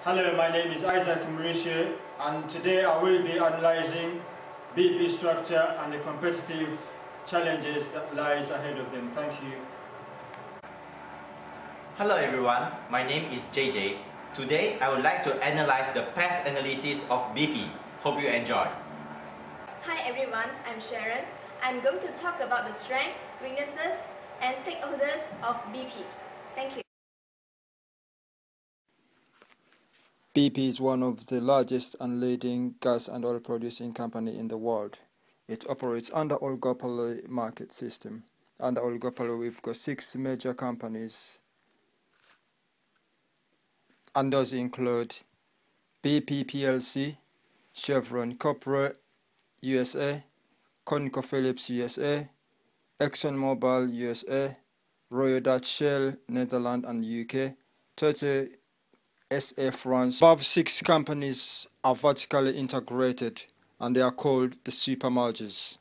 Hello, my name is Isaac Mauricio, and today I will be analysing BP structure and the competitive challenges that lies ahead of them. Thank you. Hello everyone, my name is JJ. Today I would like to analyze the past analysis of BP. Hope you enjoy. Hi everyone, I'm Sharon. I'm going to talk about the strengths, weaknesses, and stakeholders of BP. Thank you. BP is one of the largest and leading gas and oil producing company in the world. It operates under oligopoly market system. Under oligopoly, we've got 6 major companies, and those include BP plc, Chevron Corporate USA, ConocoPhillips USA, ExxonMobil USA, Royal Dutch Shell Netherlands and UK, Total SA France. Above 6 companies are vertically integrated and they are called the super majors.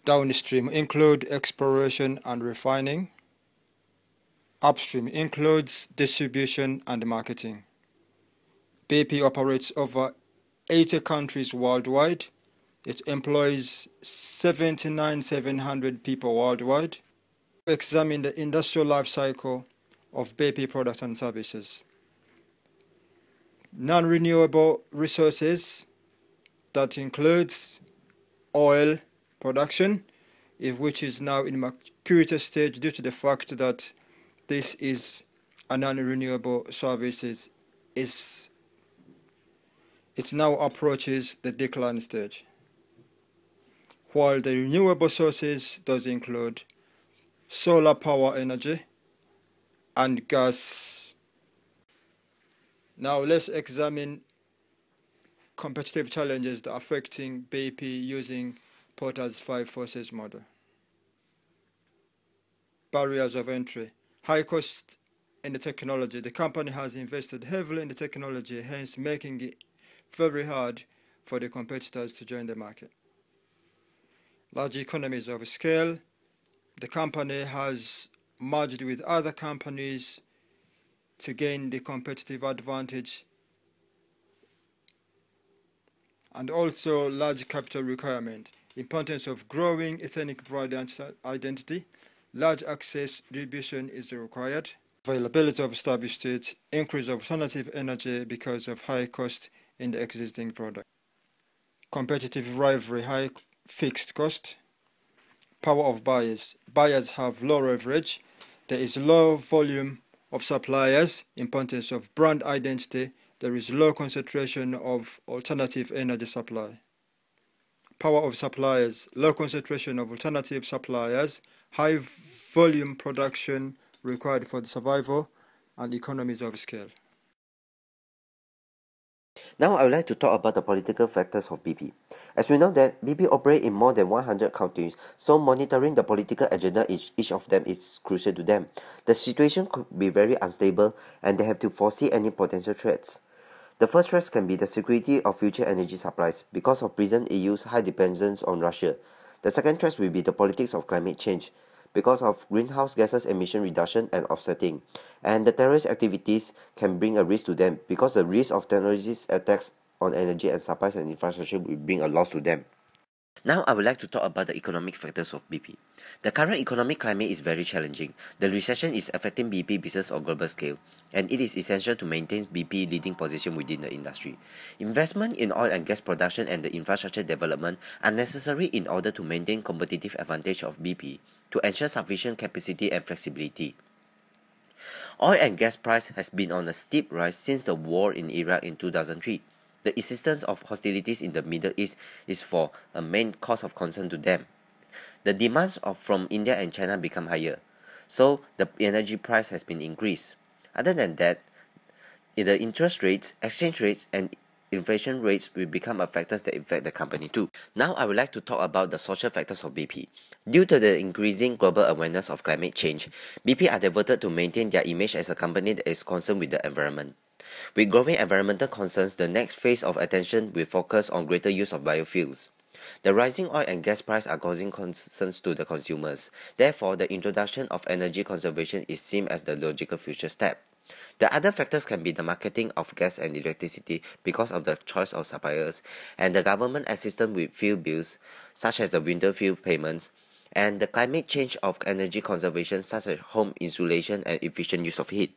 Downstream include exploration and refining. Upstream includes distribution and marketing. BP operates over 80 countries worldwide. It employs 79,700 people worldwide. Examine the industrial life cycle of BP products and services. Non-renewable resources, that includes oil production, which is now in maturity stage due to the fact that this is a non-renewable services. It now approaches the decline stage. While the renewable sources does include solar power energy and gas. Now let's examine competitive challenges that are affecting BP using Porter's 5 forces model. Barriers of entry. High cost in the technology. The company has invested heavily in the technology, hence making it very hard for the competitors to join the market. Large economies of scale. The company has merged with other companies to gain the competitive advantage, and also large capital requirement. Importance of growing ethnic brand identity. Large access distribution is required. Availability of established states. Increase of alternative energy because of high cost in the existing product. Competitive rivalry. High fixed cost. Power of buyers. Buyers have low leverage. There is low volume of suppliers. Importance of brand identity. There is low concentration of alternative energy supply. Power of suppliers. Low concentration of alternative suppliers. High volume production required for the survival, and economies of scale. Now I would like to talk about the political factors of BP. As we know that BP operate in more than 100 countries, so monitoring the political agenda each of them is crucial to them. The situation could be very unstable and they have to foresee any potential threats. The first threat can be the security of future energy supplies because of present EU's high dependence on Russia. The second threat will be the politics of climate change because of greenhouse gases emission reduction and offsetting. And the terrorist activities can bring a risk to them because the risk of terrorist attacks on energy and supplies and infrastructure will bring a loss to them. Now I would like to talk about the economic factors of BP. The current economic climate is very challenging. The recession is affecting BP business on global scale, and it is essential to maintain BP leading position within the industry. Investment in oil and gas production and the infrastructure development are necessary in order to maintain competitive advantage of BP to ensure sufficient capacity and flexibility. Oil and gas price has been on a steep rise since the war in Iraq in 2003. The existence of hostilities in the Middle East is for a main cause of concern to them. The demands from India and China become higher, so the energy price has been increased. Other than that, the interest rates, exchange rates, and inflation rates will become factors that affect the company too. Now I would like to talk about the social factors of BP. Due to the increasing global awareness of climate change, BP are devoted to maintain their image as a company that is concerned with the environment. With growing environmental concerns, the next phase of attention will focus on greater use of biofuels. The rising oil and gas price are causing concerns to the consumers. Therefore, the introduction of energy conservation is seen as the logical future step. The other factors can be the marketing of gas and electricity because of the choice of suppliers, and the government assistance with fuel bills, such as the winter fuel payments, and the climate change of energy conservation, such as home insulation and efficient use of heat.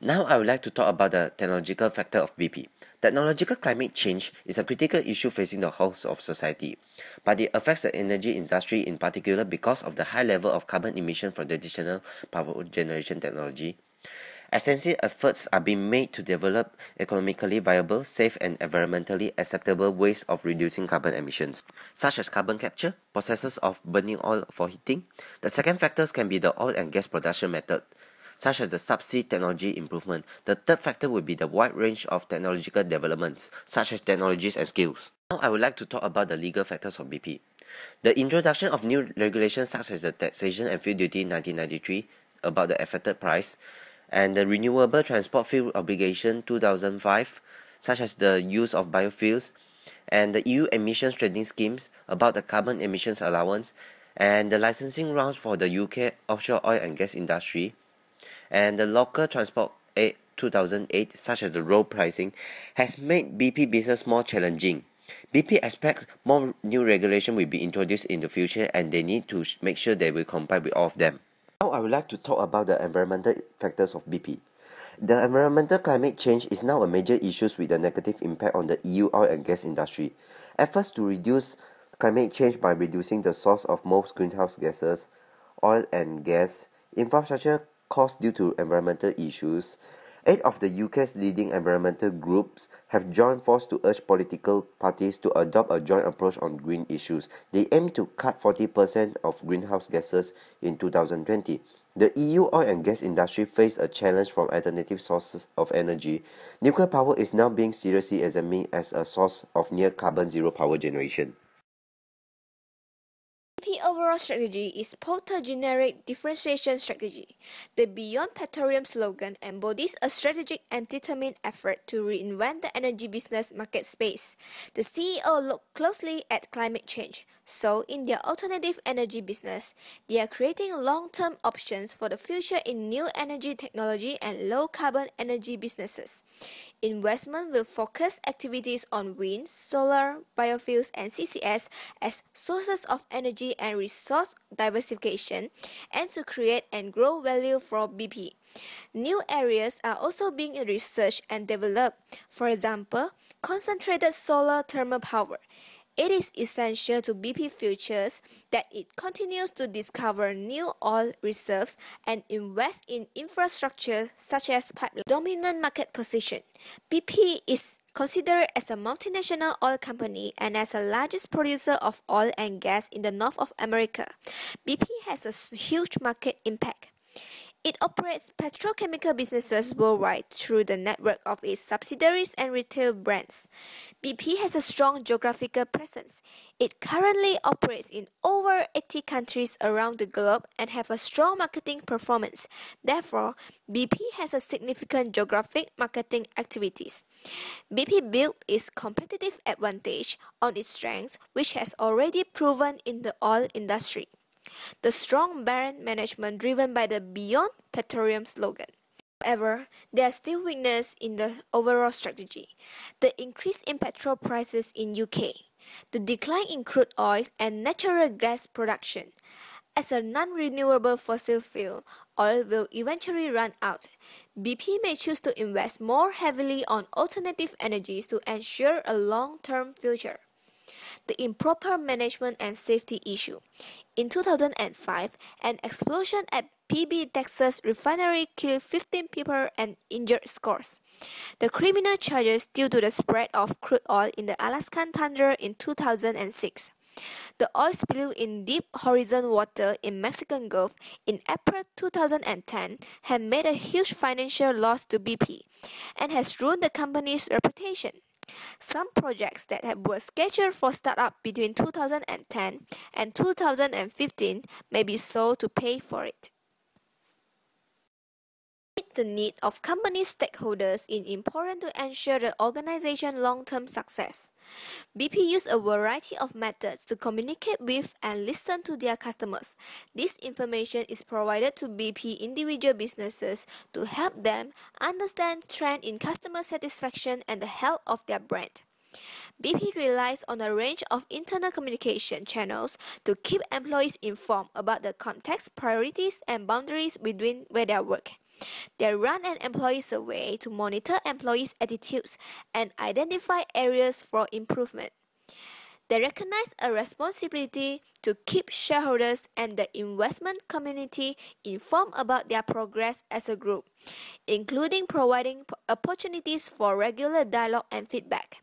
Now I would like to talk about the technological factor of BP. Technological climate change is a critical issue facing the whole of society, but it affects the energy industry in particular because of the high level of carbon emission from traditional power generation technology. Extensive efforts are being made to develop economically viable, safe and environmentally acceptable ways of reducing carbon emissions, such as carbon capture, processes of burning oil for heating. The second factors can be the oil and gas production method, such as the subsea technology improvement. The third factor would be the wide range of technological developments, such as technologies and skills. Now I would like to talk about the legal factors of BP. The introduction of new regulations such as the taxation and fuel duty in 1993 about the affected price, and the renewable transport fuel obligation 2005, such as the use of biofuels, and the EU emissions trading schemes about the carbon emissions allowance, and the licensing rounds for the UK offshore oil and gas industry, and the local transport act 2008, such as the road pricing, has made BP business more challenging. BP expects more new regulation will be introduced in the future, and they need to make sure they will comply with all of them. Now I would like to talk about the environmental factors of BP. The environmental climate change is now a major issue with a negative impact on the EU oil and gas industry. Efforts to reduce climate change by reducing the source of most greenhouse gases, oil and gas, infrastructure costs due to environmental issues. 8 of the UK's leading environmental groups have joined forces to urge political parties to adopt a joint approach on green issues. They aim to cut 40% of greenhouse gases in 2020. The EU oil and gas industry faces a challenge from alternative sources of energy. Nuclear power is now being seriously examined as a source of near-carbon zero power generation. BP overall strategy is both a generic differentiation strategy. The Beyond Petroleum slogan embodies a strategic and determined effort to reinvent the energy business market space. The CEO looked closely at climate change, so in their alternative energy business, they are creating long-term options for the future in new energy technology and low-carbon energy businesses. Investment will focus activities on wind, solar, biofuels, and CCS as sources of energy and resource diversification, and to create and grow value for BP. New areas are also being researched and developed. For example, concentrated solar thermal power. It is essential to BP Futures that it continues to discover new oil reserves and invest in infrastructure such as pipeline. Dominant market position. BP is considered as a multinational oil company and as the largest producer of oil and gas in the North of America. BP has a huge market impact. It operates petrochemical businesses worldwide through the network of its subsidiaries and retail brands. BP has a strong geographical presence. It currently operates in over 80 countries around the globe and have a strong marketing performance. Therefore, BP has a significant geographic marketing activities. BP built its competitive advantage on its strengths, which has already proven in the oil industry. The strong brand management driven by the Beyond Petroleum slogan. However, there are still weaknesses in the overall strategy. The increase in petrol prices in UK, the decline in crude oil and natural gas production. As a non-renewable fossil fuel, oil will eventually run out. BP may choose to invest more heavily on alternative energies to ensure a long-term future. The improper management and safety issue. In 2005, an explosion at PB Texas refinery killed 15 people and injured scores. The criminal charges due to the spread of crude oil in the Alaskan tundra in 2006. The oil spill in deep horizon water in Mexican Gulf in April 2010 had made a huge financial loss to BP and has ruined the company's reputation. Some projects that were scheduled for startup between 2010 and 2015 may be sold to pay for it. the needs of company stakeholders is important to ensure the organization's long-term success. BP uses a variety of methods to communicate with and listen to their customers. This information is provided to BP individual businesses to help them understand trends in customer satisfaction and the health of their brand. BP relies on a range of internal communication channels to keep employees informed about the context, priorities, and boundaries within where they work. They run an employee survey to monitor employees' attitudes and identify areas for improvement. They recognize a responsibility to keep shareholders and the investment community informed about their progress as a group, including providing opportunities for regular dialogue and feedback.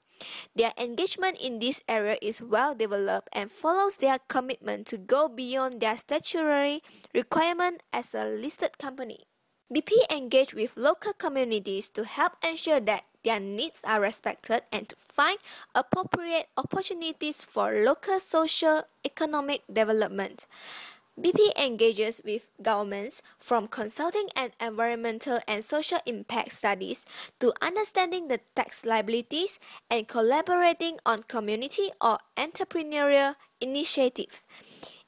Their engagement in this area is well developed and follows their commitment to go beyond their statutory requirement as a listed company. BP engage with local communities to help ensure that their needs are respected and to find appropriate opportunities for local socio-economic development. BP engages with governments from consulting and environmental and social impact studies to understanding the tax liabilities and collaborating on community or entrepreneurial initiatives.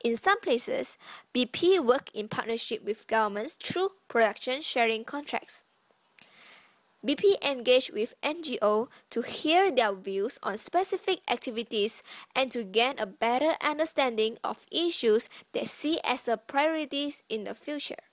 In some places, BP works in partnership with governments through production sharing contracts. BP engaged with NGOs to hear their views on specific activities and to gain a better understanding of issues they see as priorities in the future.